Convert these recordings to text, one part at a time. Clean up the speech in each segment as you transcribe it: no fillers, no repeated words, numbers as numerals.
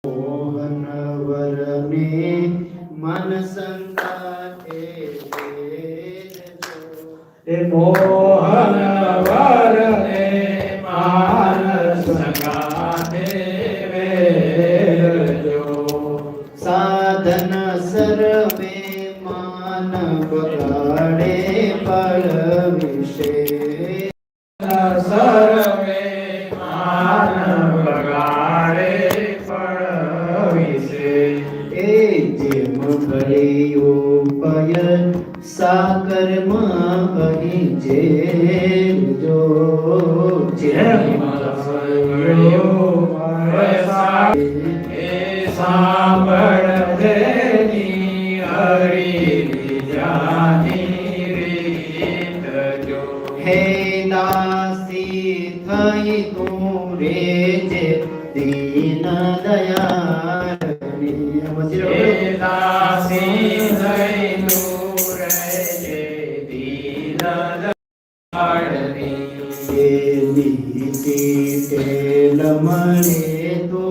મોહન વરને મન સંગાથે એ મોહન વરને માનસ સંગાથે વેરજો. સાધન સર્વે માન બગાડે ફળ વિશે. સર્વે માન બગાડે ફળ વિશે. એ જેમ ભળ્યું પય સાકરમાં અહીં જેમ જો. જેમ ભળ્યો પય એ સાંભળ તેની હરિની જાની રીત જો. હે દાસી થઈ તું રેજે દીન દયાળની. હે દાસી થઈ તું રહેજે દીન દયાળની. મળે તો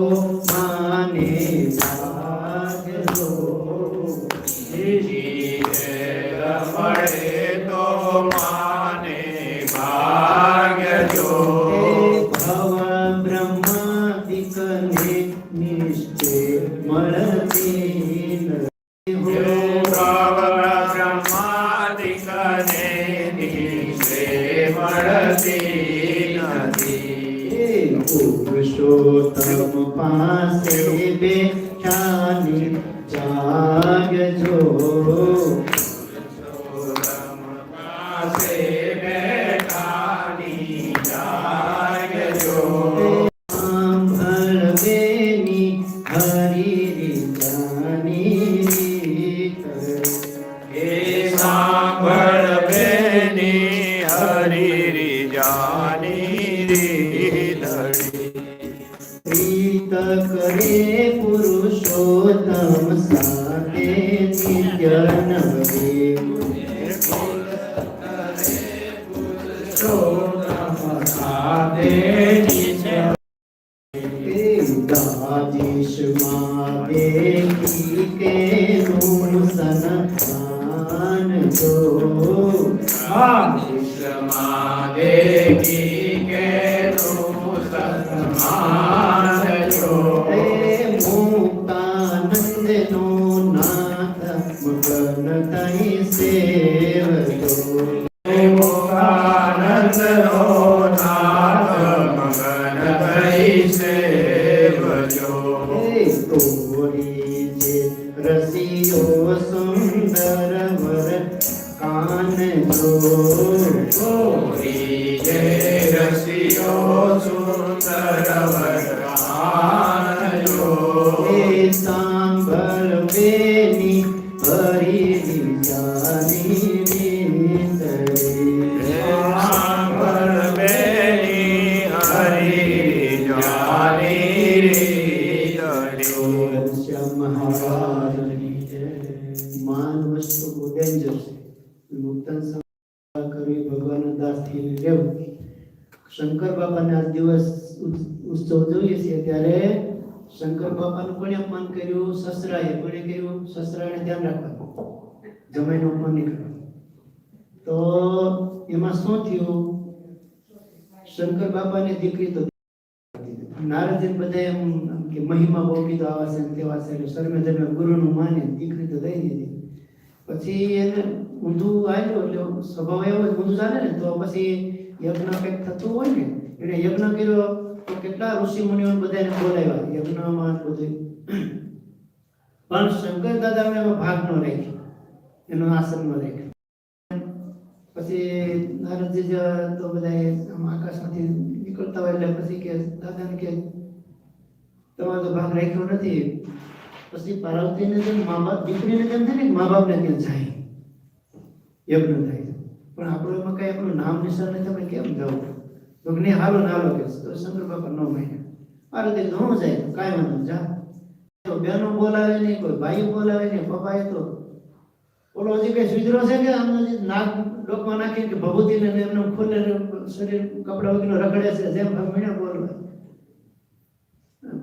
માને ભાગજો. મળે તો માને ભાગ્યજો. ભવ બ્રહ્માદિકને નિશ્ચય મળતી બ્રહ્માદિકને નિશ્ચય મળતી નથી. પુરુષોત્તમ પાસે બેઠાની જાગજો. પાસે બેઠાની જાગજો. સાંભળવેની હરિની જાની રીત. એ સાંભળ બેની હરિ જાની રીતડી. પ્રીત કરે પુરુષોત્તમ સાથે નિત્ય નવે. દાજીશમાં દેખી કે નું સનમાન જો. મુક્તાનંદ નો નાથ મગન તઈ સેવજો. આનંદ નો નાથ મગન થઈ સેવજો. તોરી જે રસિયો સુંદર વર કાન જો. ગોરી જે રસિયો સુંદર વરદાનજો. એ સાંભળવેની હરિની જાની રીત. સાંભળ બેની હરિ જાની રીતડી. મહારાજની જય. માન વસ્તુ બહુ ડેન્જર છે. મુક્તન સંભાળ કરી ભગવાનના દાસ થઈને રહેવું. શંકર બાપાને આ દિવસ ઉત્સવ જોઈએ છે ત્યારે શંકર બાપાનું કોણે અપમાન કર્યું? સસરાએ. કોણે કર્યું? સસરાને ધ્યાન રાખવાનું, જમાઈનું અપમાન નહીં કરવાનું. તો એમાં શું થયું? શંકર બાપાની દીકરી તો નારદજી બધા એમ કે મહિમા બહુ કીધો આવા છે તેવા છે એટલે સર્વે ધર્મે ગુરુનું માને દીકરી તો દઈ દીધી. પછી એને ઊંધું આવ્યું એટલે સ્વભાવ એવો જ ઊંધું ચાલે ને તો પછી યજ્ઞ કંઈક થતું હોય ને એટલે યજ્ઞ કર્યો તો કેટલા ઋષિ મુનિઓ બધાને બોલાવ્યા યજ્ઞમાં બધું. પણ શંકર દાદાને એમાં ભાગ ન રાખ્યો, એનો આસન ન રાખ્યો. પછી નારદજી તો બધા આકાશમાંથી નીકળતા હોય એટલે પછી કે દાદાને કે તમારો તો ભાગ રાખ્યો નથી. પછી પાર્વતીને જેમ મા બાપ દીકરીને જેમ થાય ને મા બાપને ત્યાં જાય યજ્ઞ થાય. પણ આપણો એમાં કઈ આપણું નામ નિશાન નથી, આપણે કેમ જવું? તો ને હાલો નાલો કે તો શંકર બાપા ન માન્યા. પાર્વતી તો હું જાય કાંઈ વાંધો જા. બહેનો બોલાવે નહીં, કોઈ ભાઈ બોલાવે નહીં. પપ્પાએ તો ઓલો હજી કઈ સુધરો છે કે આમ નાક ડોકમાં નાખી કે ભભૂતિને એમને ખોલે શરીર કપડા વગેરે રખડે છે જેમ મીણા બોલવા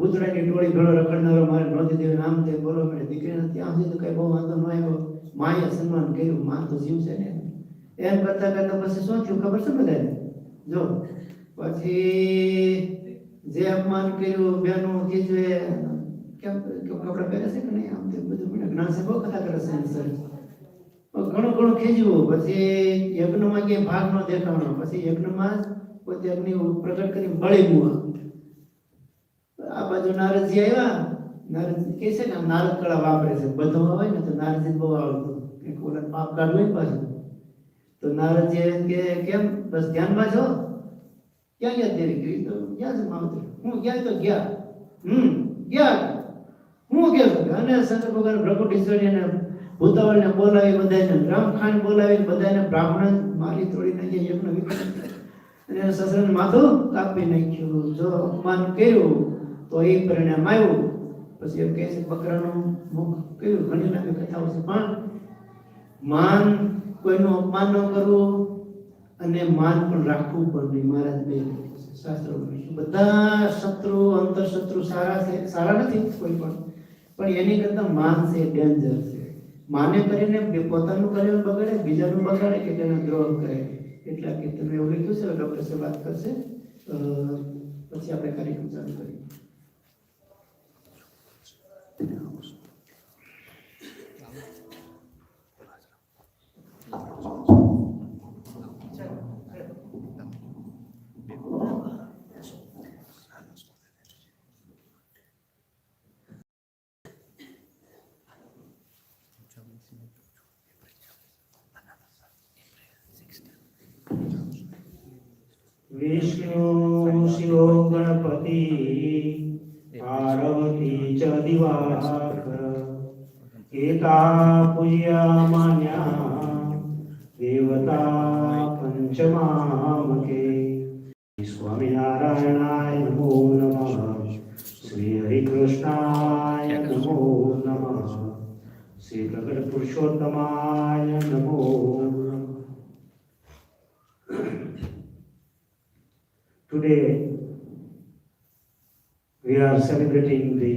ભૂતરાની ટોળી ભેળો રખડનારો મારે નોંધી દેવું નામ તે બોલો મને દીકરીને ત્યાં સુધી કઈ બહુ વાંધો ન આવ્યો. માએ સન્માન કર્યું, માં તો જીવ છે ને. એમ કરતા કરતા પછી શું થયું ખબર છે બધાને? જો પછી જે અપમાન કર્યું બેનું કીધું એ કેમ કપડા પહેરે છે કે નહીં આમ તે બધું મને જ્ઞાન છે બહુ કથા કરે છે સર. ઘણું ઘણું ખીજવું. પછી યજ્ઞમાં ક્યાંય ભાગ ન દેખાણો. પછી યજ્ઞમાં પોતે અગ્નિ પ્રગટ કરી બળી મુવા. આ બાજુ નારદજી આવ્યા. નારદજી કહે છે કે નારદ કળા વાપરે છે, બધું હોય ને તો નારદજી બહુ આવડતું એક ઓલા પાપ કાઢવું ને પાછું. તો નારદજી કે કેમ બસ ધ્યાનમાં છો? ક્યાં ગયા તેરી ગઈ? તો ગયા છે માવતર. હું ગયા તો ગયા. ગયા હું ગયો. અને શંકર ભગવાન ભ્રગુટીશ્વરીને ભૂતાવળને બોલાવી બધાને, બ્રહ્મખાન બોલાવી બધાને બ્રાહ્મણ મારી તોડી નાખી યજ્ઞ વિકલ્પ અને સસરાનું માથું કાપી નાખ્યું. જો અપમાન કર્યું તો એ પરિણામ આવ્યું. પછી એમ કહે છે બકરાનું મુખ કર્યું. ઘણી લાંબી કથાઓ છે, પણ માન કોઈનું અપમાન ન કરવું અને માન પણ રાખવું પણ નહીં. મહારાજ બે શાસ્ત્રો બધા શત્રુ અંતર શત્રુ સારા છે, સારા નથી કોઈ પણ એની કરતા માન છે ડેન્જર છે. માને કરીને પોતાનું કલ્યાણ બગાડે, બીજાનું બગાડે કે તેનો દ્રોહ કરે. એટલા કે તમે એવું લખ્યું છે, ડોક્ટર સાહેબ વાત કરશે પછી આપણે કાર્યક્રમ ચાલુ કરીએ. विष्णु शिवो गणपति पार्वती च दिवाकर एता पूज्यमान्या देवता पंचमामके. स्वामिनारायणाय नमो नमः. श्री हरिकृष्णाय नमो नमः. श्री प्रकट पुरुषोत्तमाय नमो नमः. Today we are celebrating the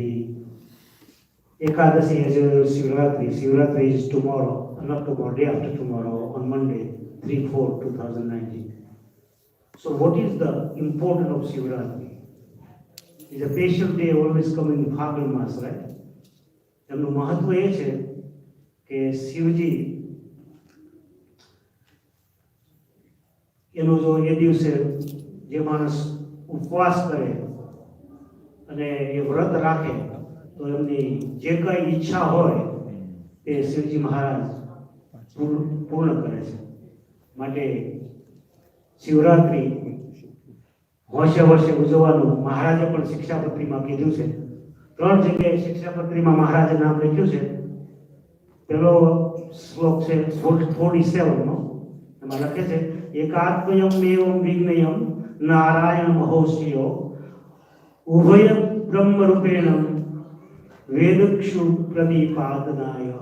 Ekadasi as well as Shivratri. Shivratri is tomorrow, not tomorrow, day after tomorrow, on Monday, 3/4/2019. So what is the importance of Shivratri? It's a special day always coming in Phalgun Mas, right? એમનું મહત્વ એ છે કે શિવજી એનો જો એ દિવસે જે માણસ ઉપવાસ કરે અને એ વ્રત રાખે તો એમની જે કઈ ઈચ્છા હોય તે શિવજી મહારાજ પૂર્ણ કરે છે. માટે શિવરાત્રિ વર્ષે વર્ષે ઉજવવાનું મહારાજે પણ શિક્ષાપત્રીમાં કીધું છે. 3 જગ્યાએ શિક્ષાપત્રીમાં મહારાજે નામ લખ્યું છે. પહેલો શ્લોક છે 47 નો. એમાં લખે છે એકાત્મયમ એવં વિઘ્નયમ નારાયણ મહોશ્યો ઉભય બ્રહ્મ રૂપેણ વેદક્ષુ પ્રતિપાદનાય.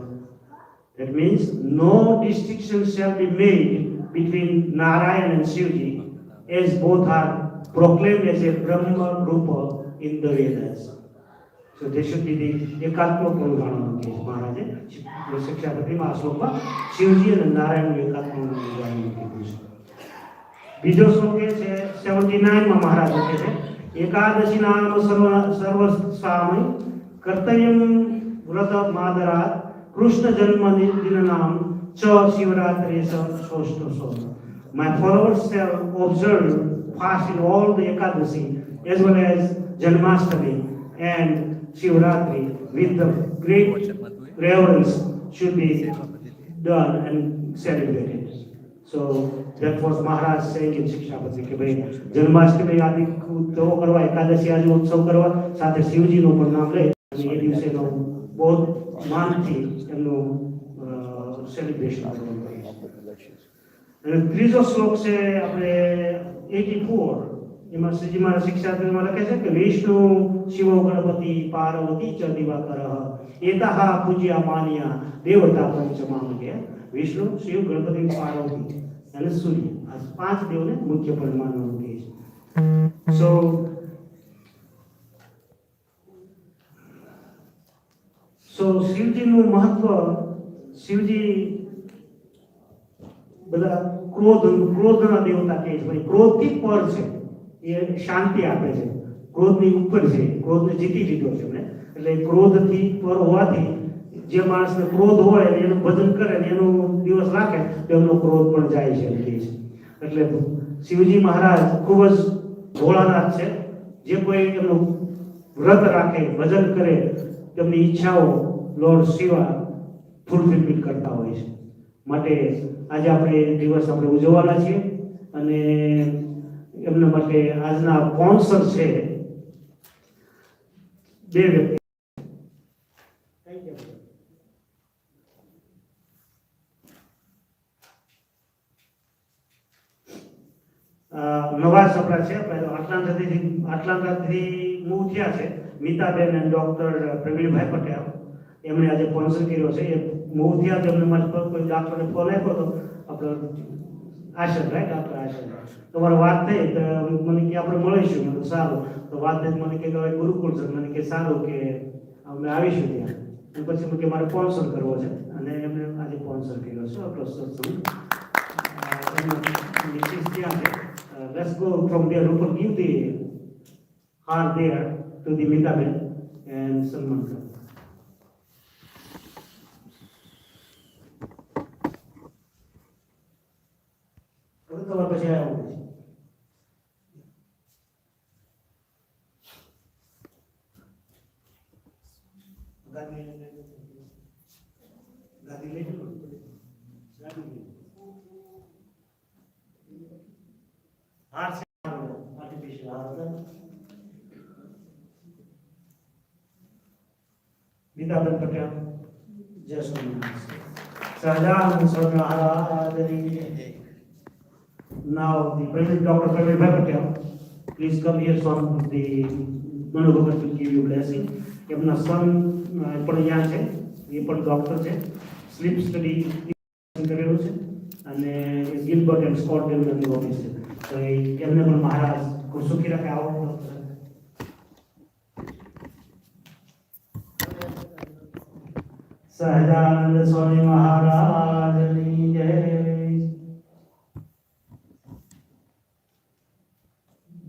That means no distinction shall be made between Narayan and Shivji, as both are proclaimed as a Brahma Rupa in the Vedas. So they should be the Ekatma Purana case. Maharaj શિક્ષાપત્રીમાં આ શ્લોકમાં શિવજી અને નારાયણ એકાત્મનું કીધું છે. બીજો શ્લોક એ છે 79 માં મહારાજ લખે છે એકાદશી નામ સર્વસ્વામિ કર્તવ્યમ વ્રત માદરાત કૃષ્ણ જન્મ દિન નામ ચ Shivratri ષષ્ઠસો. My followers shall observe fast in all the Ekadashi as well as Janmashtami and Shivratri with the great reverence should be done and celebrated. So that was Maharaj saying in Shikshapatri કે ભાઈ જન્માષ્ટમી આદિ ઉત્સવો કરવા, એકાદશી આદિ ઉત્સવ કરવા, સાથે શિવજીનું પણ નામ લે અને એ દિવસેનો બહુ માનથી એમનું સેલિબ્રેશન કરવાનું. અને ત્રીજો શ્લોક છે આપણે 84. એમાં શ્રીજી મહારાજ શિક્ષાપત્રીમાં લખે છે કે વિષ્ણુ શિવો ગણપતિ પાર્વતી ચ દિવાકર એતાહ પૂજ્યા માન્યા દેવતા પંચમામકે. વિષ્ણુ, શિવ, ગણપતિ, પાર્વતી અને સૂર્ય, આ 5 દેવને મુખ્ય પણ માનવામાં આવે છે. So સો શિવજીનું મહત્વ, શિવજી બધા ક્રોધના દેવતા કહે છે, ભાઈ ક્રોધથી પર છે, એ શાંતિ આપે છે, ક્રોધની ઉપર છે, ક્રોધને જીતી લીધો છે એમણે. એટલે ક્રોધથી પર હોવાથી જે માણસને ક્રોધ હોય એનું ભજન કરે ને એનો દિવસ રાખે તો એમનો ક્રોધ પણ જાય છે એમ કહે છે. એટલે શિવજી મહારાજ ખૂબ જ ભોળાનાથ છે. જે કોઈ એમનું વ્રત રાખે, ભજન કરે, તેમની ઈચ્છાઓ લોર્ડ શિવા ફૂલફિલ કરતા હોય છે. માટે આજે આપણે દિવસ આપણે ઉજવવાના છીએ અને એમના માટે આજના સ્પોન્સર છે બે વ્યક્તિ. નવા છોકરા છે, આટલાન્ટાથી મૂવ થયા છે, મીતાબેન અને ડોક્ટર પ્રવીણભાઈ પટેલ. એમણે આજે સ્પોન્સર કર્યો છે. એ મૂવ થયા તો એમને મારી પર કોઈ ડૉક્ટરને ફોન આપ્યો હતો, આપણો આશર રાઈટ, ડૉક્ટર આશર, તમારે વાત થઈ તો મને કે આપણે મળીશું. મને સારું, તો વાત થઈ મને કે હવે ગુરુકુળ છે, મને કે સારું કે અમે આવીશું ત્યાં. અને પછી મને કે મારે સ્પોન્સર કરવો છે અને એમણે આજે સ્પોન્સર કર્યો છે આપણો સત્સંગ. Let's go from there. Rupal, give the heart there to the Mitaben and Salman Khan. હવે તમારે પછી આવવું છે. ગાદી લઈ લો. ગાદી લઈ લો. हार से आर्टिफिशियल हार है. मीताबेन पटेल, जय सोमनाथ. सहजानंद स्वामी महाराज जी. Now the President Dr. Praveen Patel, please come here. Son, the Manu Bhagat will give you blessing. એમના સન પણ અહીંયા છે, એ પણ ડોક્ટર છે, સ્લીપ સ્ટડી કરેલું છે અને Gilbert and Scott development office છે. તો એમને પણ મહારાજ ખૂબ સુખી રાખે. આવો સહજાનંદ સ્વામી મહારાજની જય.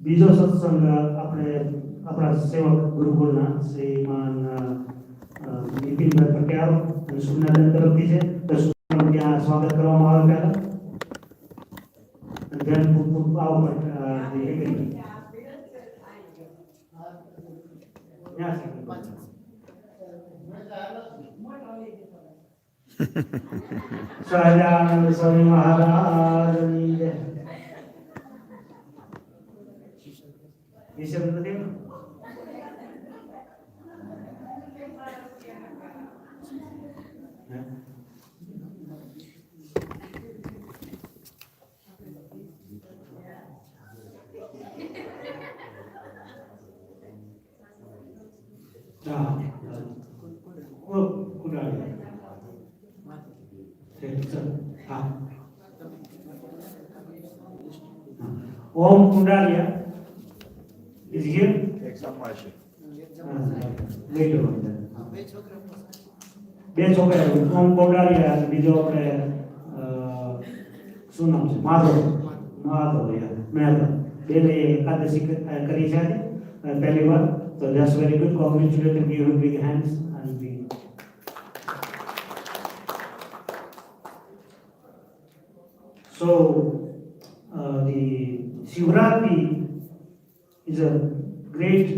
બીજો સત્સંગ આપણે આપણા સેવક ગુરુકુળના શ્રીમાન નીતિનભાઈ પટેલ અને સુમનાબેન તરફથી છે. તો ત્યાં સ્વાગત કરવામાં આવે પહેલા. And then our the evening. Yes. Sahajanand Swami Maharaj ni jai. Bisa betul? Om Kundalia is here. Take some worship. Later on then. બે છોકરા ઓમ કોડાલિયા અને બીજો આપણે શું નામ છે માધવ મહેતા. બેને એકાદશી કરી છે પહેલી વાર. So that's very good. Congratulations. Give him big hands and big. So the Shivratri is a great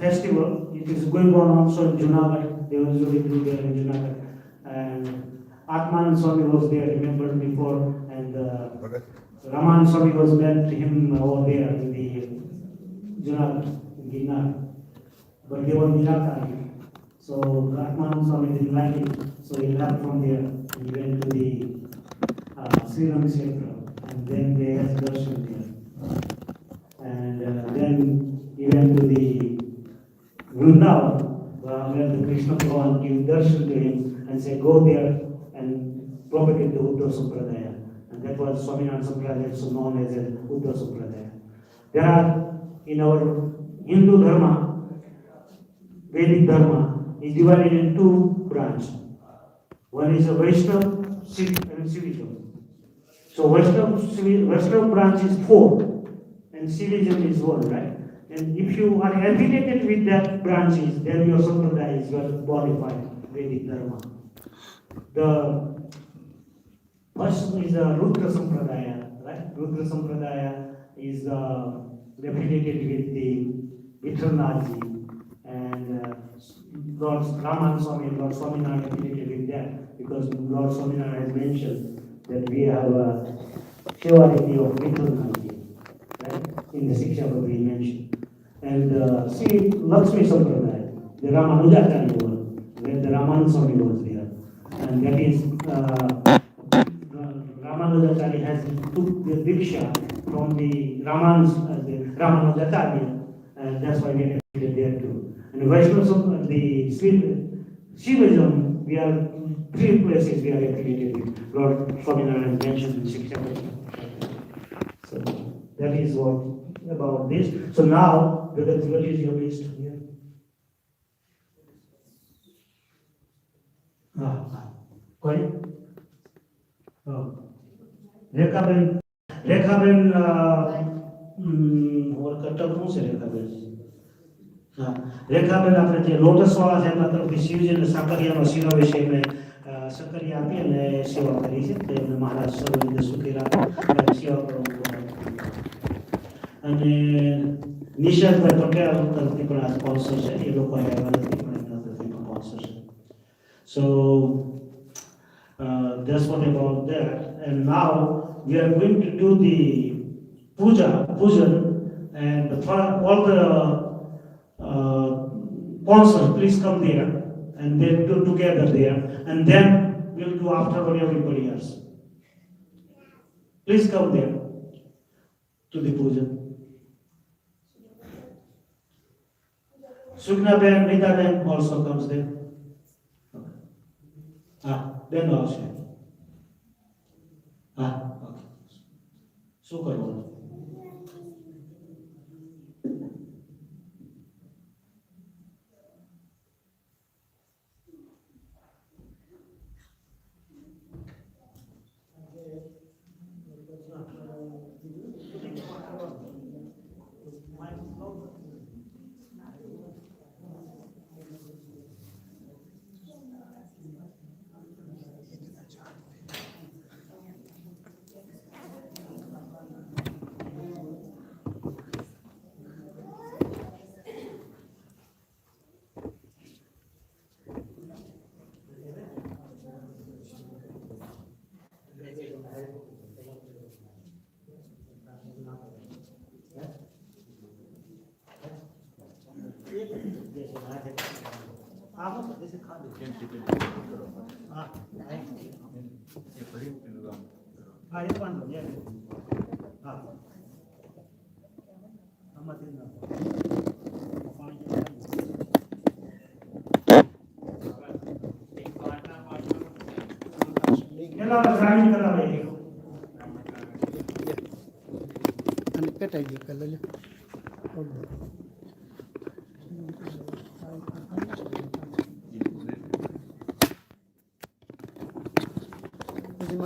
festival. It is going on also in Junagadh. They usually do there in Junagadh. And Atmanand Swami was there, remember before, and Raman Swami was met him over there in the Junagadh, in Ginnar. But they were Nirakari. So Atmanand Swami didn't like it, so he left from there. He went to the Sri Ramakshetra, and then they had darshan there. And then he went to the Vrindavan, where the Krishna Bhagavan gave darshan to him and said, go there and propagate the Uddhava Sampradaya. And that was Swaminarayan Sampradaya, so known as Uddhava Sampradaya. There are, in our Hindu Dharma, Vedic Dharma is divided in two branches. One is a Vaishnava and Civism. So Vaishnava branch is 4 and Civism is 1, right? And if you are affiliated with that branches, then your sampradaya is well qualified, Vedic Dharma. The first is the Rudra Sampradaya, right? Rudra Sampradaya is affiliated with the Vithalnathji and Lord Raman Swami and Lord Swaminarayan affiliated with that because Lord Swaminarayan has mentioned that we have a Shivariti of Vithalnathji, right? In the Sikshabhadri he mentioned. And see Lakshmi Sampradaya, the Ramanujacharya one, where the Raman Swami was there. And that is Ramanujacharya has took the Diksha from the Ramanujacharya, and that's why we are affiliated there too. And Vaishnava, the Shivism, we are 3 places we are affiliated with. Lord Swaminarayan mentioned in Sikshabhadri. So that is what about this. So now, what is your list here? Sorry? Oh. Rekhaben, और कटक कौन से रेखाबेन? हाँ, रेखाबेन आपने जो lotus वाला है मतलब कि शिवजी ने साकरिया और शिवा विषय में साकरिया भी ने सेवा करी थी तो महाराज सर्वज्ञ सुखेरा सेवा करो અને નિશાંતભાઈ પટેલ તરફથી પણ આ સ્પોન્સર છે એ લોકો આવ્યા નથી પણ એમના તરફથી પણ સ્પોન્સર છે so that's what about that and now we are going to do the pujan and all the sponsors please come there and then do together there and then we'll do afterward everybody else please come there to the pujan. Sukna Ben, Rita Ben also comes there. Okay. Ben also. Okay. Super one.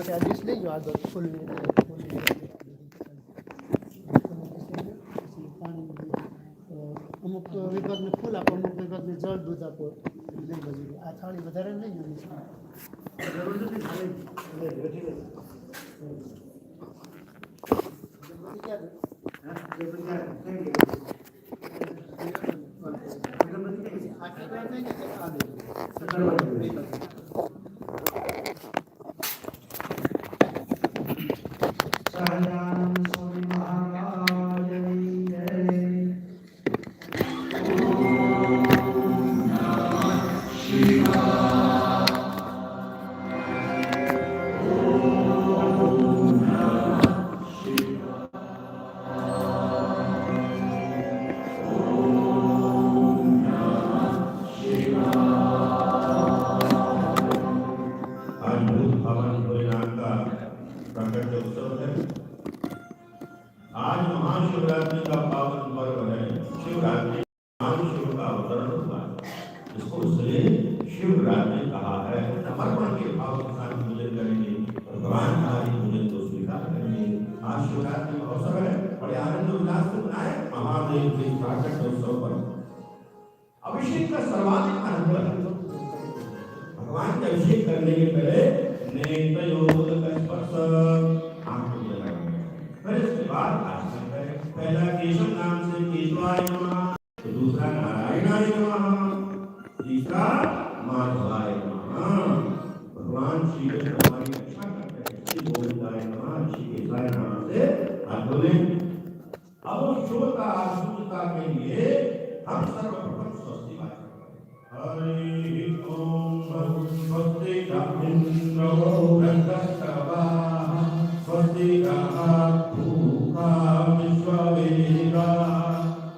માટે આદેશ લઈ જાઓ આગળ ફૂલ અમુક વિભાગને ફૂલ આપો અમુક વિભાગને જળ દૂધ આપો લઈ બાજુ આ થાળી વધારે લઈ महादेव के प्राकट्य उत्सव पर अभिषेक का सर्वाधिक महत्व है। भगवान के अभिषेक करने के पहले नेत्रयोदक स्पर्श आंख को लगाएंगे, फिर इसके बाद आसन करें। पहला केशव नाम से केशवाय नमः, तो दूसरा नारायणाय नमः, तीसरा माधवाय नमः। भगवान श्री कृष्ण हमारी रक्षा करते हैं। श्री गोविंदाय नमः, श्री केशवाय नाम से हाथ धोलें। अब शुभता शुद्धता के लिए हम सर्वप्रथम स्वस्ति पाठ करें। हरि ओम स्वस्ति इंद्रो वृद्धस्तवाः स्वस्ति भूखा विश्ववेदाः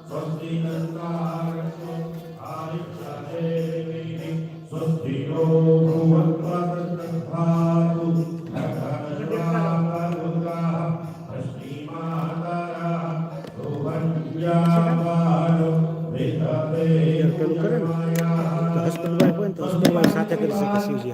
स्वस्ति नस्तारक्षो आयुष्यते स्वस्ति नो भुवत्वतद्धातु नखनश्वामरुद्राः अस्मिमातरः सोवन्यावानो वेदते હસબન્ડ હોય ને તો હસબન્ડ વાઈફ સાથે કરી શકે શિવજી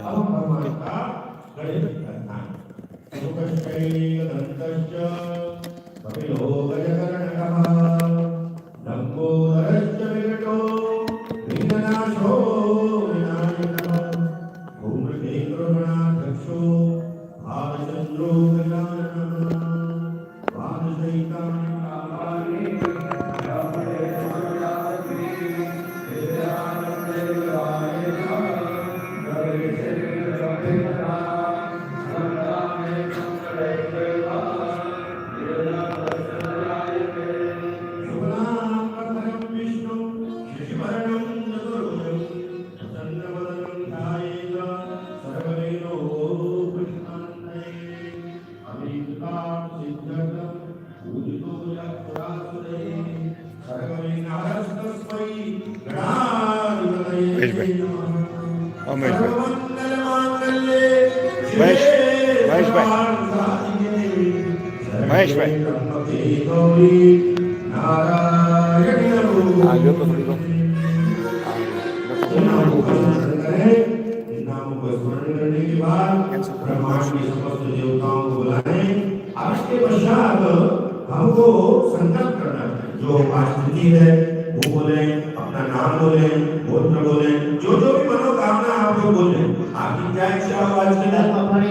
हमको संकल्प करना है। जो स्थिति है वो बोले, अपना नाम बोले, गोत्र बोले, जो जो भी मनोकामना आप लोग बोले, आपकी क्या इच्छा हो आज के दिन,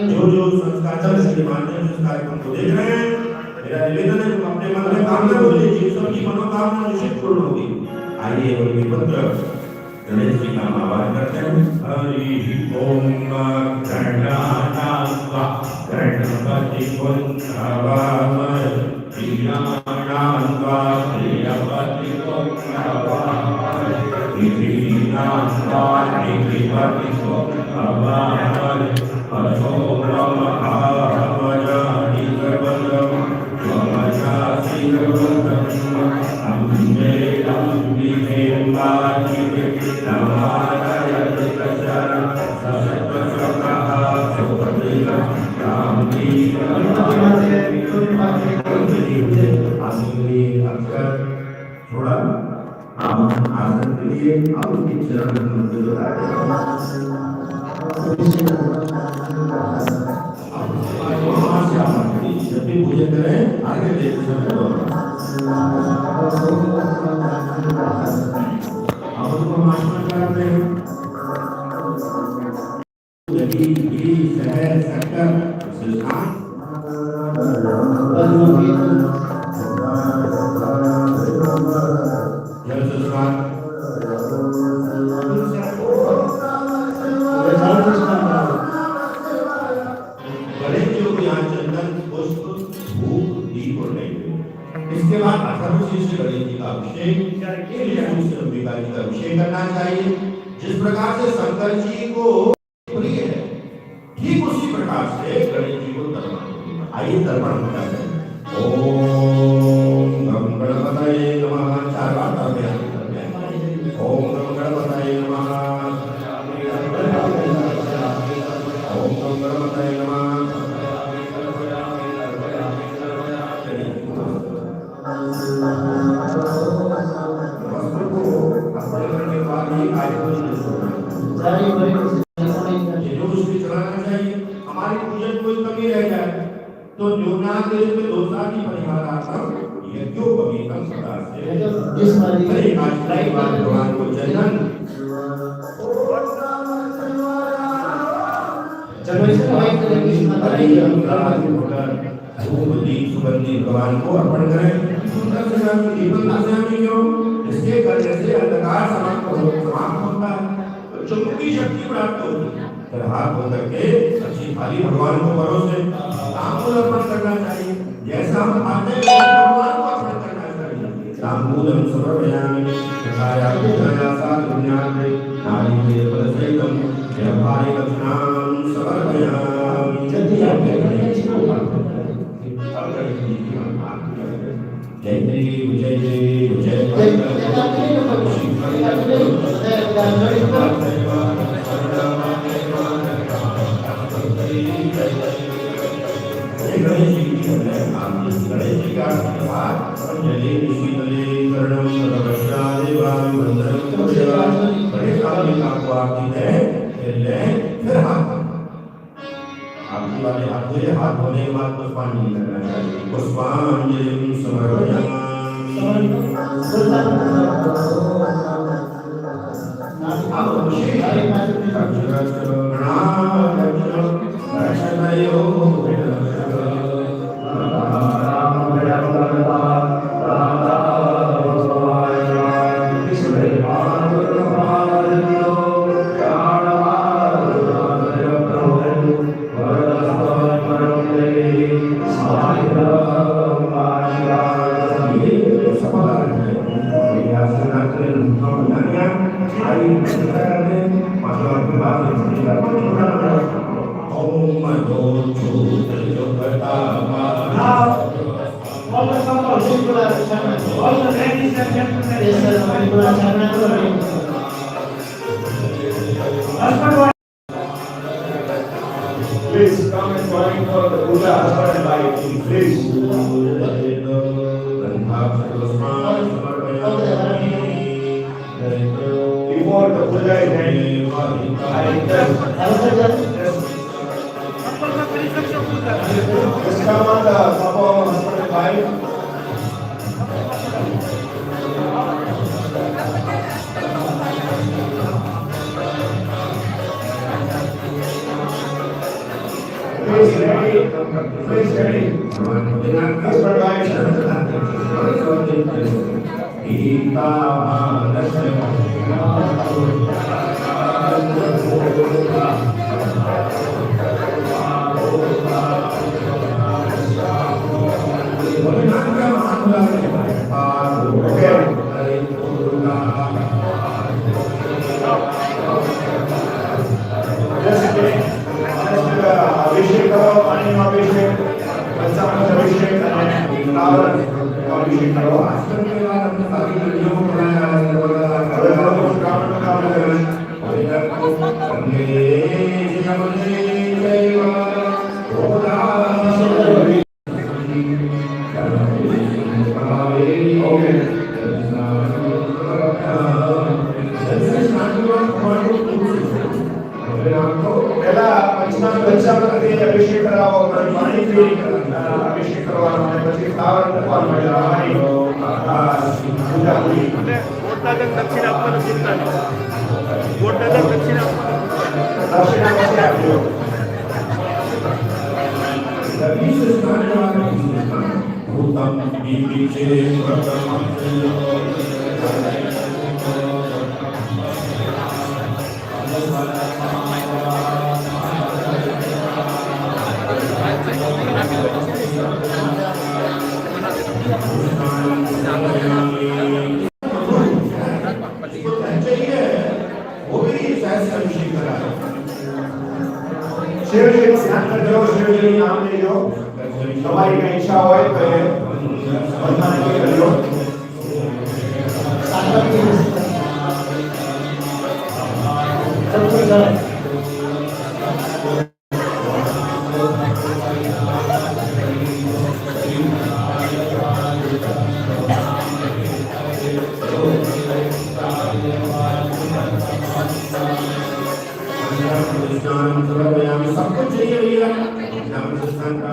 जो जो संस्कार चल रहे माननीय कार्यक्रम को देख रहे हैं, मेरा निवेदन है अपने मन में कामना बोले, जिन सबकी मनोकामना निश्चित पूर्ण होगी। आइए उनके पत्र गणेश जी का आह्वान करते हैं। हरि ओम गणनानात्वा गणपति पुण्यवामय प्रियाणान्वा प्रियपति पुण्यवामय प्रियाणान्वा प्रियपति पुण्यवामय असो ब्रह्महावजानि सर्वं त्वमजासि सर्वं अम्बे अम्बिके वाचिके नमारयति प्रचरं सत्वसुखः सुखदिनं रामजी थोड़ा आप आसन के लिए आप उनके चरण में जब भी पूजा करें आगे देखते समय आप उसको आसमान करते हैं। नदी शहर सेक्टर संस्थान जल संस्थान गणेश जी को यहाँ चंदन पुष्प धूप दीप और नैवेद्य। इसके बाद अथर्वशीर्ष गणेश जी का अभिषेक अंबिका जी का अभिषेक करना चाहिए। जिस प्रकार से शंकर जी को प्रिय है, ठीक उसी प्रकार से गणेश जी को तर्पण। आइए तर्पण करते हैं। ओम गम गणपतये नमः। चार बार करते हैं। ओम गम गणपतये नमः। ओम गम गणपतये नमः। हमारी पूजन कोई कमी रह जाए तो जो नाम में दोषा की परिहारार्थम यज्ञोपवीतम सदा से जिस वाली अरे आज कई बार भगवान को चंदन जनवरी से व्हाइट कलर की धूप दीप सुगंधित भगवान को अर्पण करें। सुंदर से नाम दीपक नाम क्यों इसके करने से अंधकार समाप्त होता है, तो चुंबकीय शक्ति प्राप्त होती है। फिर हाथ धो करके अच्छी थाली भगवान को परोसे तांबूल अर्पण करना चाहिए। जैसा हम खाते हैं भगवान को अर्पण करना चाहिए। तांबूलम समर्पयामि तथाया पूजया साधुन्याते नारीके फलसहितं व्यापारे लक्षणां समर्पयामि। जय जय जय जय हाथ धोने के बाद पुष्पांजलि करना चाहिए। पुष्पांजलि समर्पयामि। Please come and join for the puja husband and wife. Please. Before the puja is ending, I request. Just come on the couple of husband and wife. Please ready. Please ready. Husband अभिषेक करो, पानी में अभिषेक, पंचामृत अभिषेक અને flower अभिषेक करो। હવે લોકો કામ કરે પહેલા પંચામૃત અભિષેક કરાવો, પાણી પી અભિષેક કરવાનો અને પછી ફ્લાવર મૂકવાનો એટલે અમારી પૂજા પૂરી. દક્ષિણ આપવાનું ચિંતા દક્ષિણ આપવાનું દક્ષિણા પછી આપજો. શિવજીનું ધ્યાન કરજો, શિવજીનું નામ લેજો. તમારી કઈ ઈચ્છા હોય તો એ બધાને કરજો. सब कुछ चाहिए भैया नाम का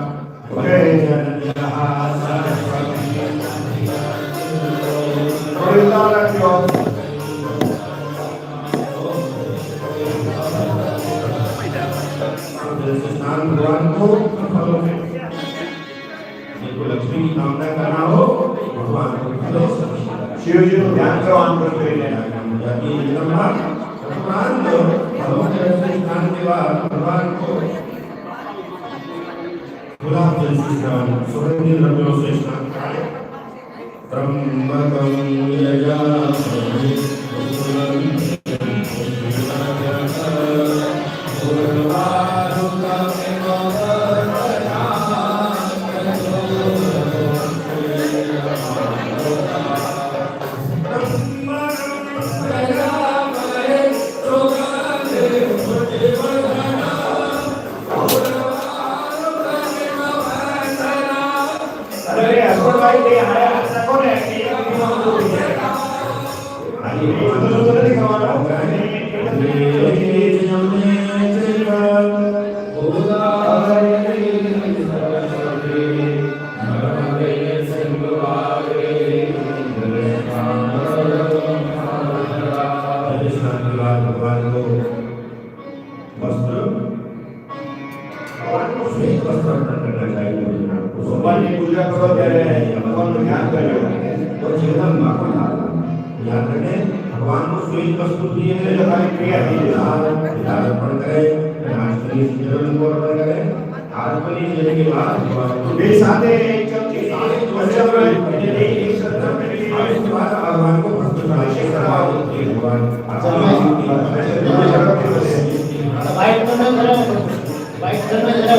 स्नान भगवान को फलों में जिनको लक्ष्मी की कामना करना हो भगवान को फलों से शिव जी को ध्यान करवान करते हैं भगवान को फलों के रस से स्नान के बाद भगवान को गुलाब जल से स्नान सुगंधित द्रव्यों से स्नान कराए त्र्यंबकं यजामहे भगवान की पूजा करो ત્યારે ભગવાન નું ધ્યાન કરજો और जीवन माखन डालना याद रखें भगवान को श्वेत वस्त्र दिए हैं जो हमारी क्रिया कीजिए अर्पण करें नाचनी जरूर को अर्पण करें आत्मनि देने के बाद भगवान को બે સાથે એક ચમચી વસ્ત્ર એક સત્ર उसके बाद भगवान को वस्त्र चढ़ाइए भगवान बाइक करना जरा बाइक करना जरा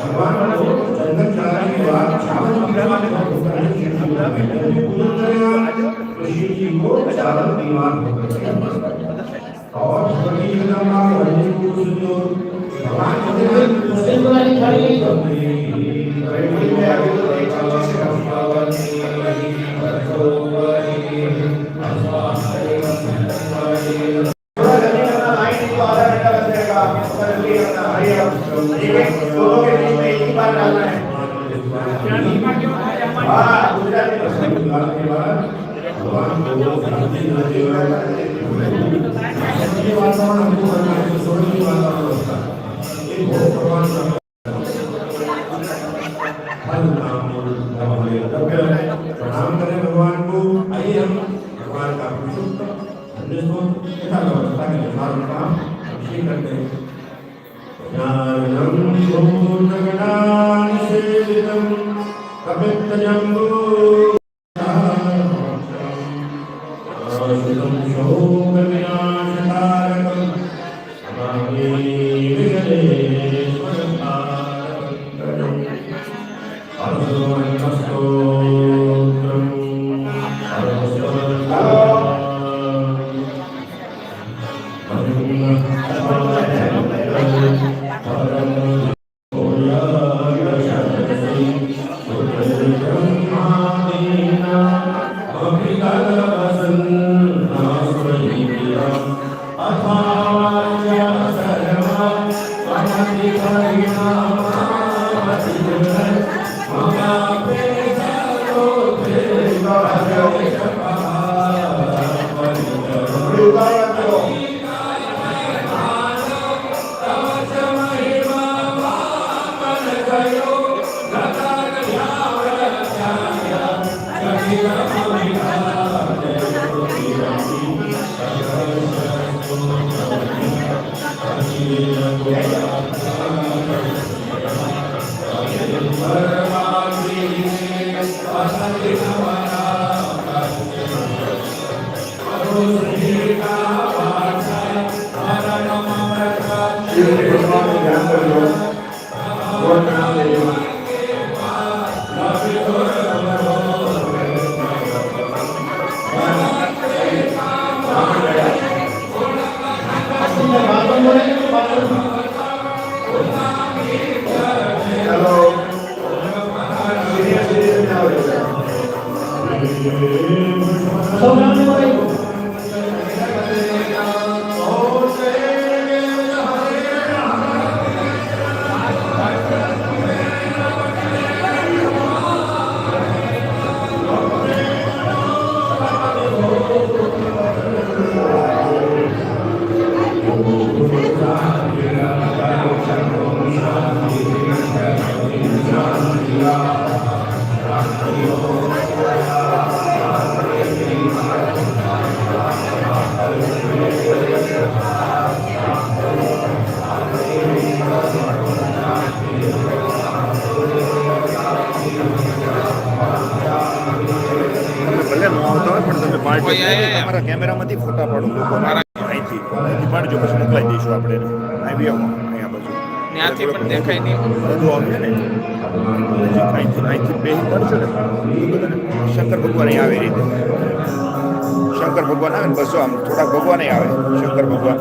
भगवान को चंदन चढ़ाने के बाद चावल शिव जी को चावल बीमार और भगवती जगदम्बा को भगवान मुस्लिम वाली थाली नहीं तो दोनों के बीच में एक ही बार डालना है हाँ गुजराती प्रणाम करें भगवान को। आइए हम भगवान का व्यवस्था के अनुसार उनका अभिषेक करते हैं। ज्ञानं पूर्णगणानिषेवितं कपित्तजम्बूश्रितं शोकविनाशकारकं नमामि विघ्नेश्वरकारकं अरसोऽस्तोत्रम् ભલે ન આવતા હોય પણ તમે પાર્ટી તમારા કેમેરામાંથી ફોટા પાડો લોકો અહીંથી પાડજો પછી મોકલાઈ દઈશું આપણે અહીં બી આવો અહીંયા બાજુ ત્યાંથી પણ દેખાય નહીં. બધું આવીએ ને અહીંથી બે પાડજો ને શંકર ભગવાન અહીં આવે એ રીતે શંકર ભગવાન આવે ને બસો આમ થોડાક ભગવાન આવે શંકર ભગવાન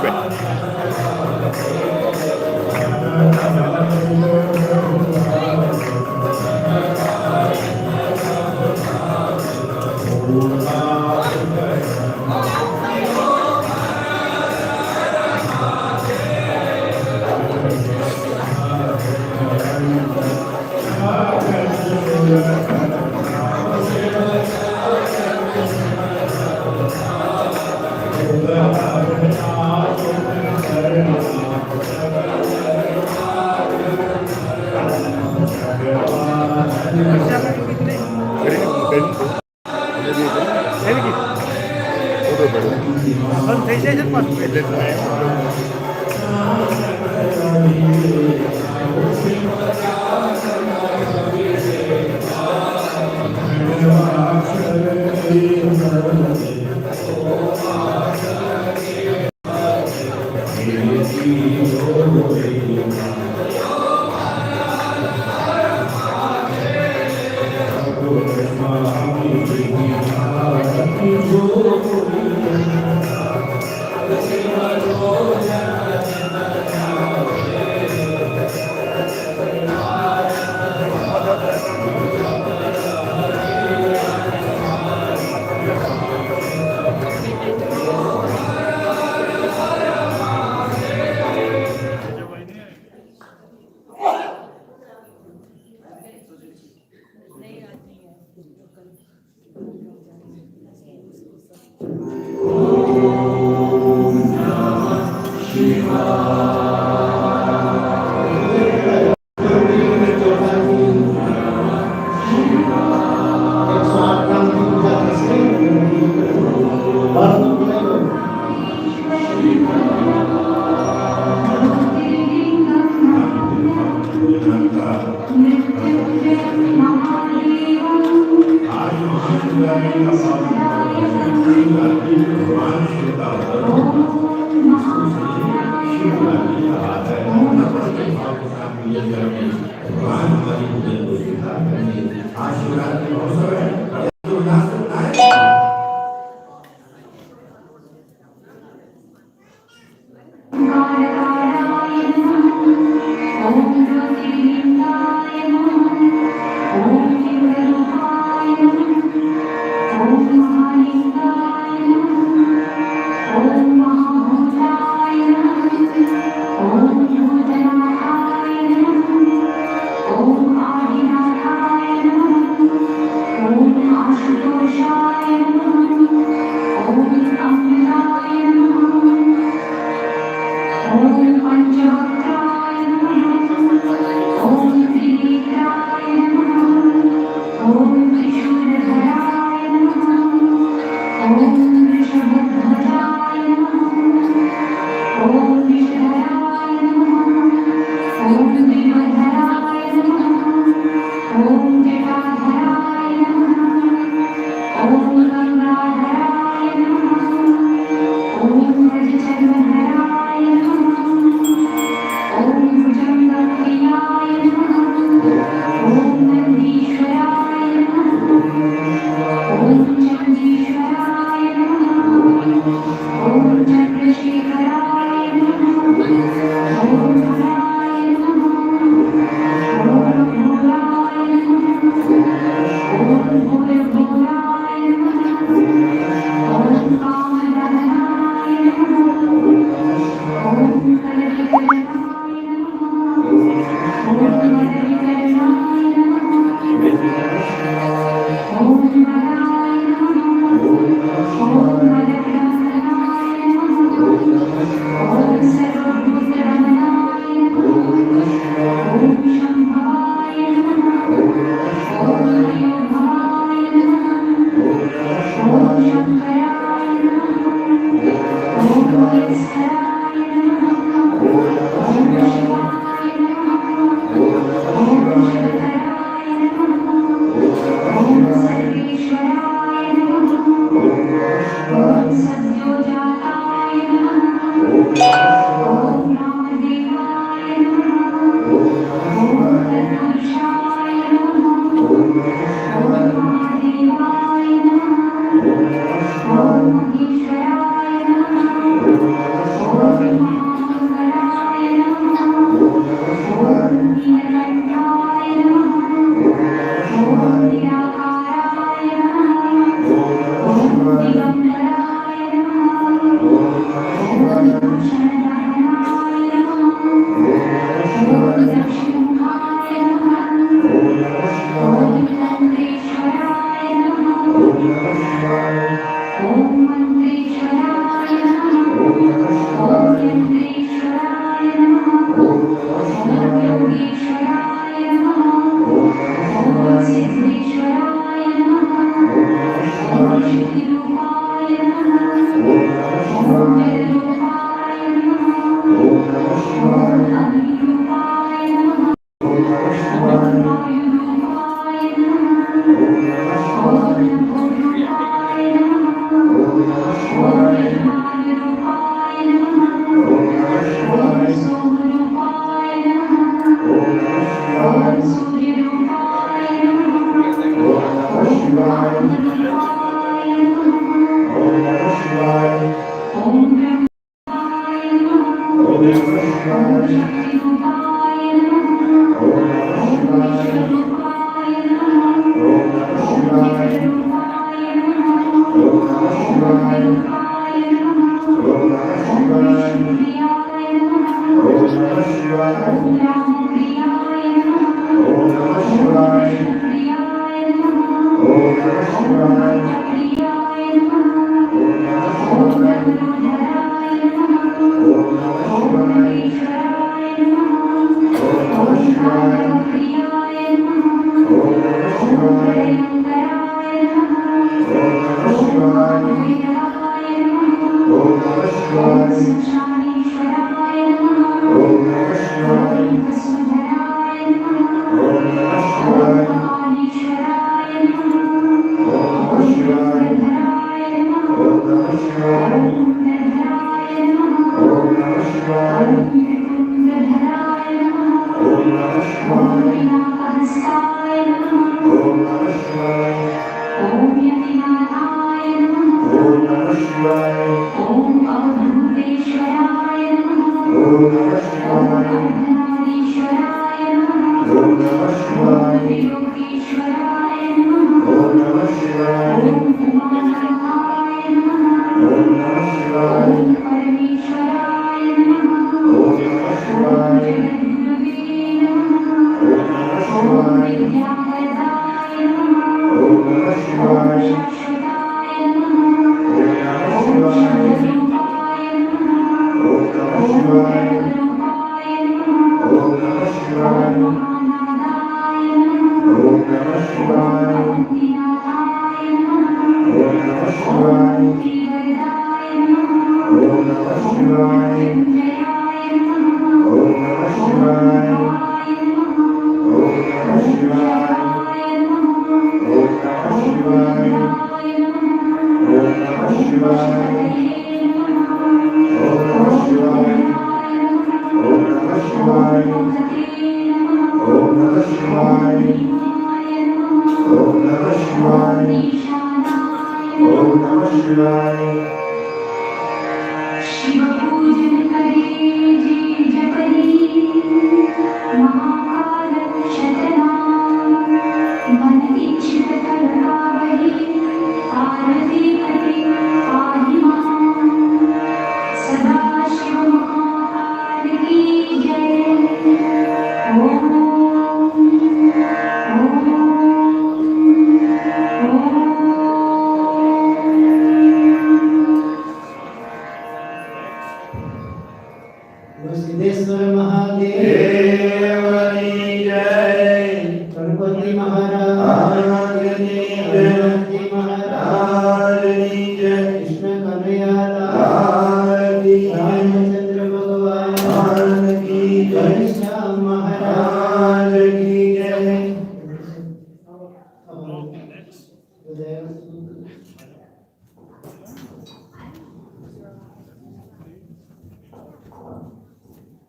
જયેશભાઈ થઈ જાય છે પાછું એટલે જ મેં સિદ્ધેશ્વર મહાદેવ દેવની જય ગણપતિ મહારાજની જય હનુમાનજી મહારાજની જય કૃષ્ણ કનૈયાલાલ કી જય રામચંદ્ર ભગવાન કી જય શ્યામ મહારાજ કી જય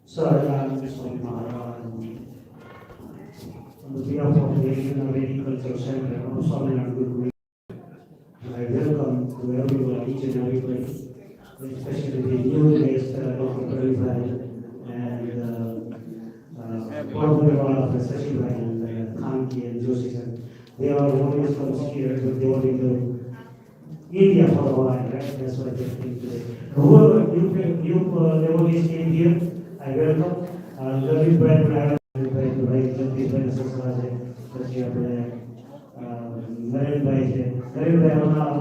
Sahajnananda Swami Maharaj. On behalf of the Indian Vedic Cultural Center of Swaminarayan Gurukul, I welcome to everyone, each and everybody, especially the new guest, Dr. Pravi Bhai and Prabhupada of Sashi Bhai and Khanki and Joshi sir. They are always comes here to devote into India for a while, right? That's why they came today. Whoever new devotees came here, I welcome. David Bhai, Jagdish Bhai, Sasra છે, પછી આપણે નરેનભાઈ છે. નરેનભાઈ હમણાં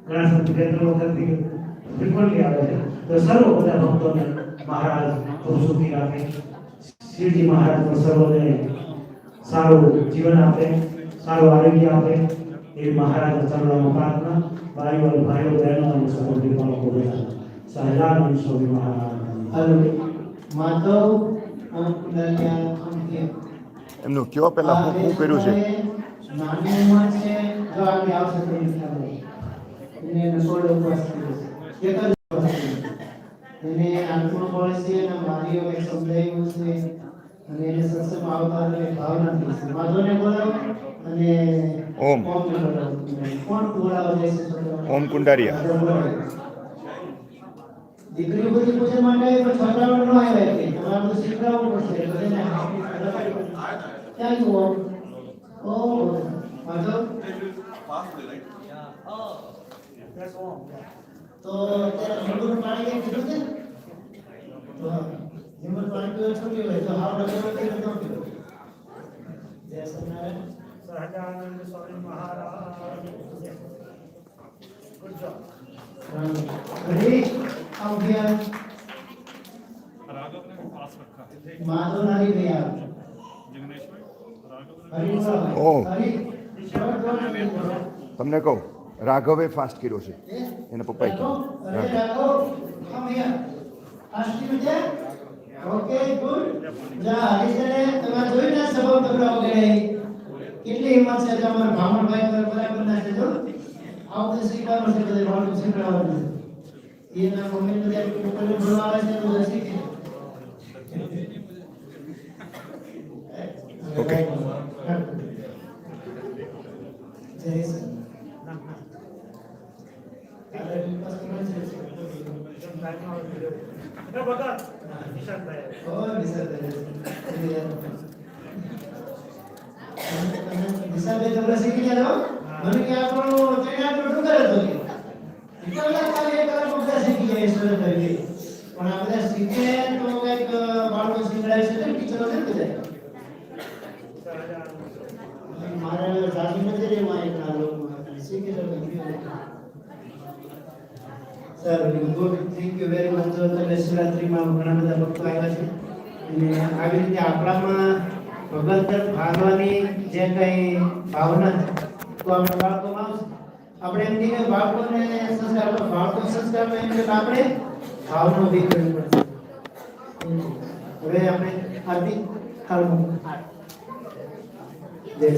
ઘણા સમય બે ત્રણ વખતથી frequently આવે છે. તો સર્વ બધા ભક્તોને મહારાજ ખૂબ સુખી રાખે. શિવજી મહારાજ પણ સર્વને સારું જીવન આપે, સારું આરોગ્ય આપે એવી મહારાજના ચરણોમાં પ્રાર્થના. ભાઈઓ ભાઈઓ બહેનો અને સર્વને બાળકો બધા સહજાનંદ સ્વામી મહારાજ. હલો માધવ કુંડલિયા અંકે એમનું કયો પેલા હું કર્યું છે નાની ઉંમર છે જો આગે આવશે તો ખ્યાલ એને નકોડ ઉપવાસ કર્યો છે એક જ ઉપવાસ કર્યો એને આત્મા બળ છે અને મારીઓ એક સમજાયું છે અને એને સત્સંગમાં આવતા એટલે ભાવના થઈ છે માધવને બોલાવો અને ઓમ. ઓમને બોલાવો કોણ બોલાવો જશે ઓમ કુંડારિયા. દીકરીઓ બધી પૂજન માટે આવી પણ છોકરાઓ ન આવ્યા કે તમારે બધું શીખવાડવું પડશે બધાને ક્યાં જુઓ ઓ વાંધો તો અત્યારે લીંબુનું પાણી કંઈ પીધું છે તો લીંબુનું પાણી પીવું છૂટ્યું હોય તો હાવ ડગલો પીવું ન પીવું જય Satyanarayan Sahajanand Swami Maharaj good job ready out here Madhav नारी भैया हरी ओ। हरी તમને કહું રાઘવે ફાસ્ટ કર્યો છે એના પપ્પાએ राघव કીધું अरे Raghav come here આષ્ટી Vijay okay good જા હરીશને તમે જોઈને સબબ બગડાવ ગયે કેટલી હિંમત છે તમારા ભામણભાઈ પર બરાબર ના છે જો આવતે શીખવાનું છે બધે વાળું શીખવાનું છે એના મમ્મી ને ત્યાં કોકલે ભણવા આવે છે તો શીખે ઓકે જય શ્રી અરે પાસ કોણ છે ભગત નિશાંતભાઈ ઓ નિસર્ગ નિસર્ગ તમને શીખી ગયા મને કે આપણો તૈયાર તો શું કરે તો કે એટલા ખાલી એક વાર બધા શીખી જાય ઈશ્વર તરીકે પણ આ બધા શીખે તો કઈક બાળકો શીખડાય છે ને ટીચરો છે બધા મારે સાસુ નથી રહેવા એક ના લોકમાં શીખી શકે sir good thank you very much તમે શિવરાત્રીમાં ઘણા બધા ભક્તો આવ્યા છે અને આવી રીતે આપણામાં ભગવાન તરફ ભાગવાની જે કંઈ ભાવના છે તો આપણા બાળકોમાં આવશે આપણે એમ કહીએ બાળકોને સંસ્કાર આપો બાળકો સંસ્કારમાં એમ કે આપણે ભાવનો ઉભી કરવી પડશે હવે આપણે આરતી કરવું જય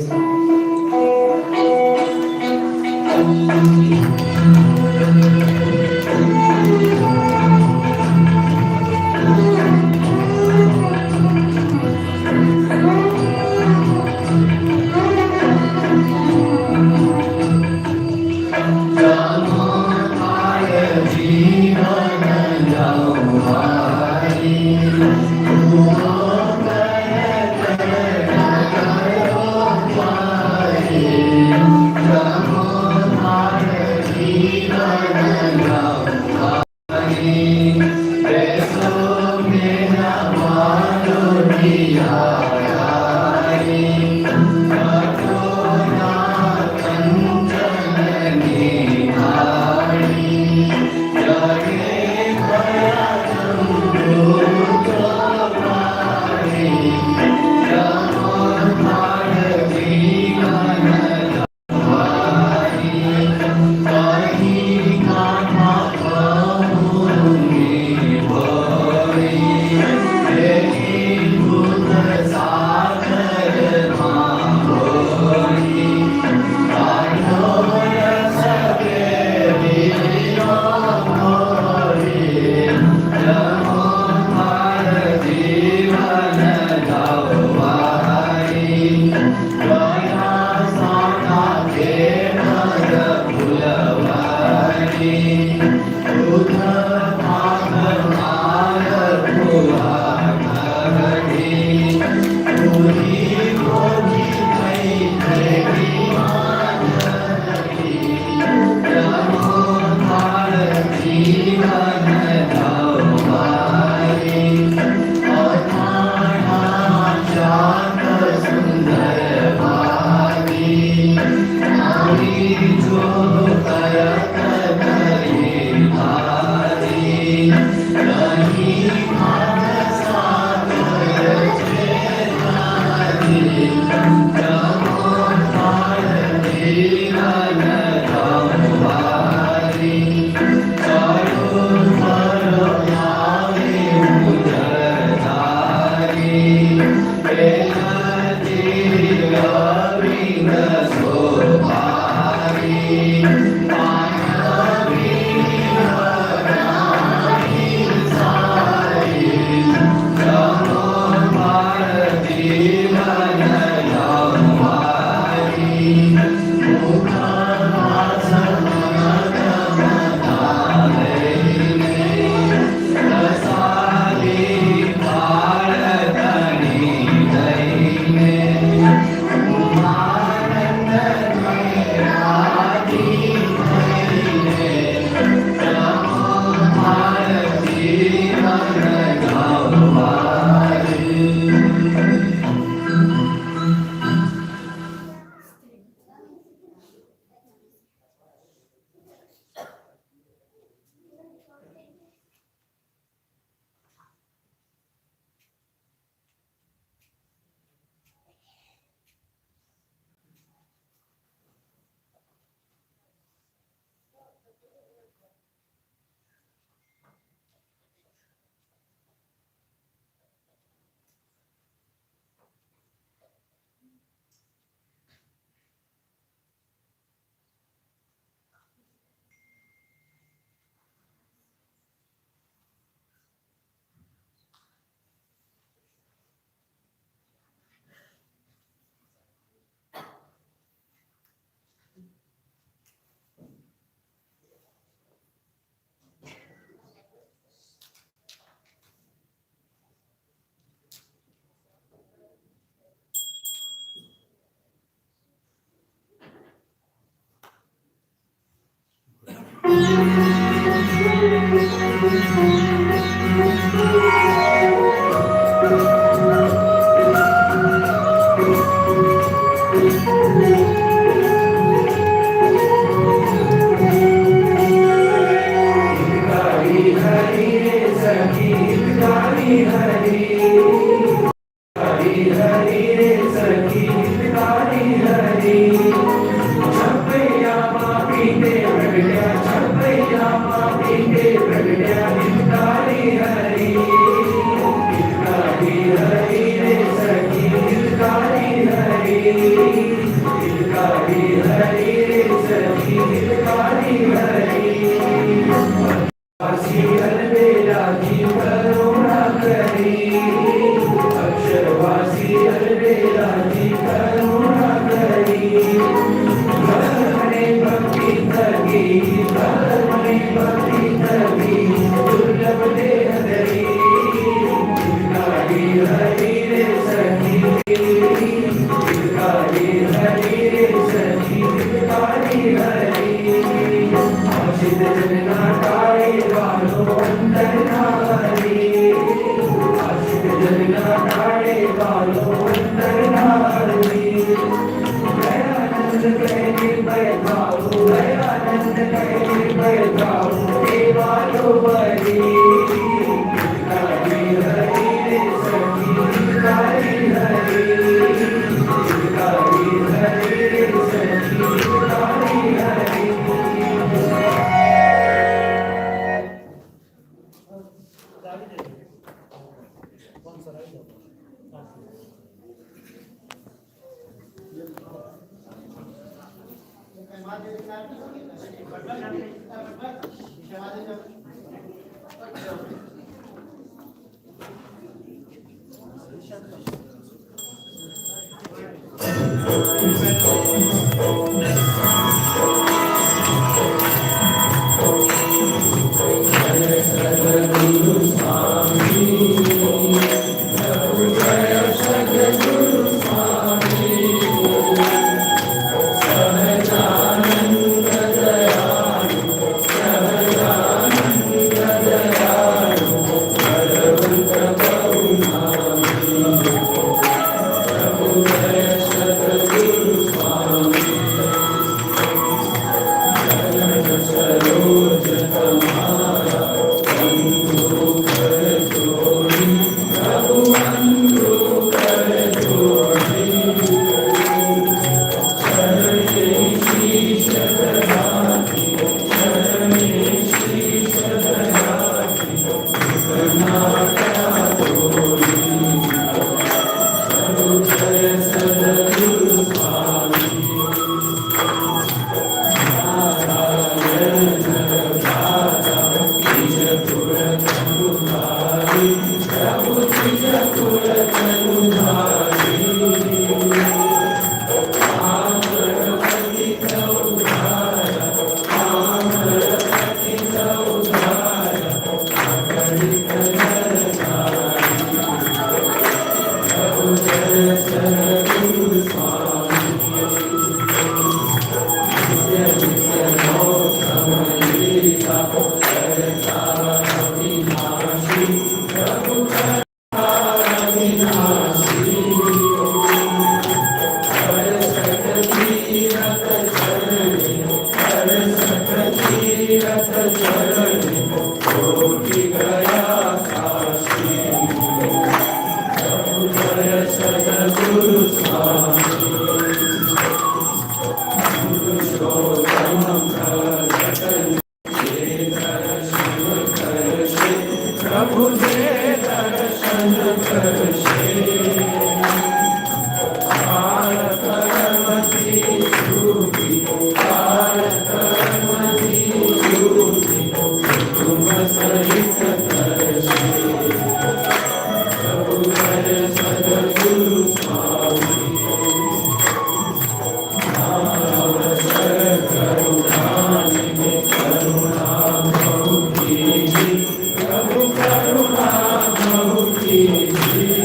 प्रभु करुणा बहु कीजिए।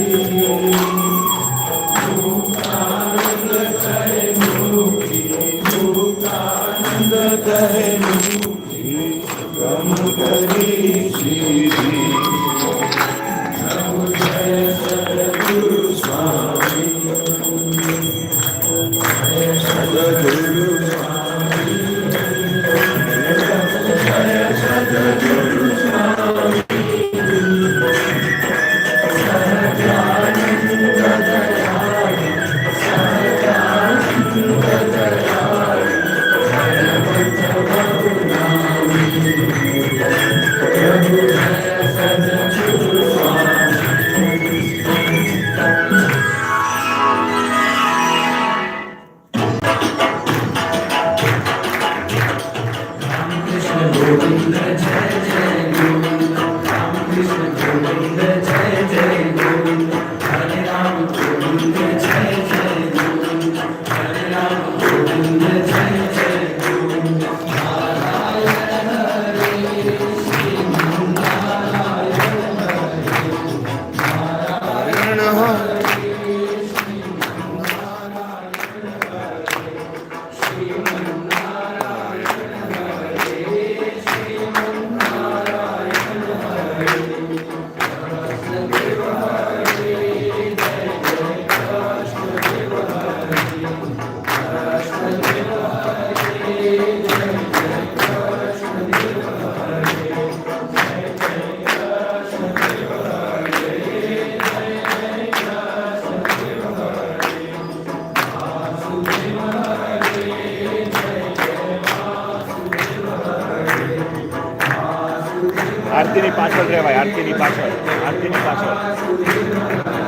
આરતીની પાછળ રહેવાય, આરતીની પાછળ, આરતીની પાછળ.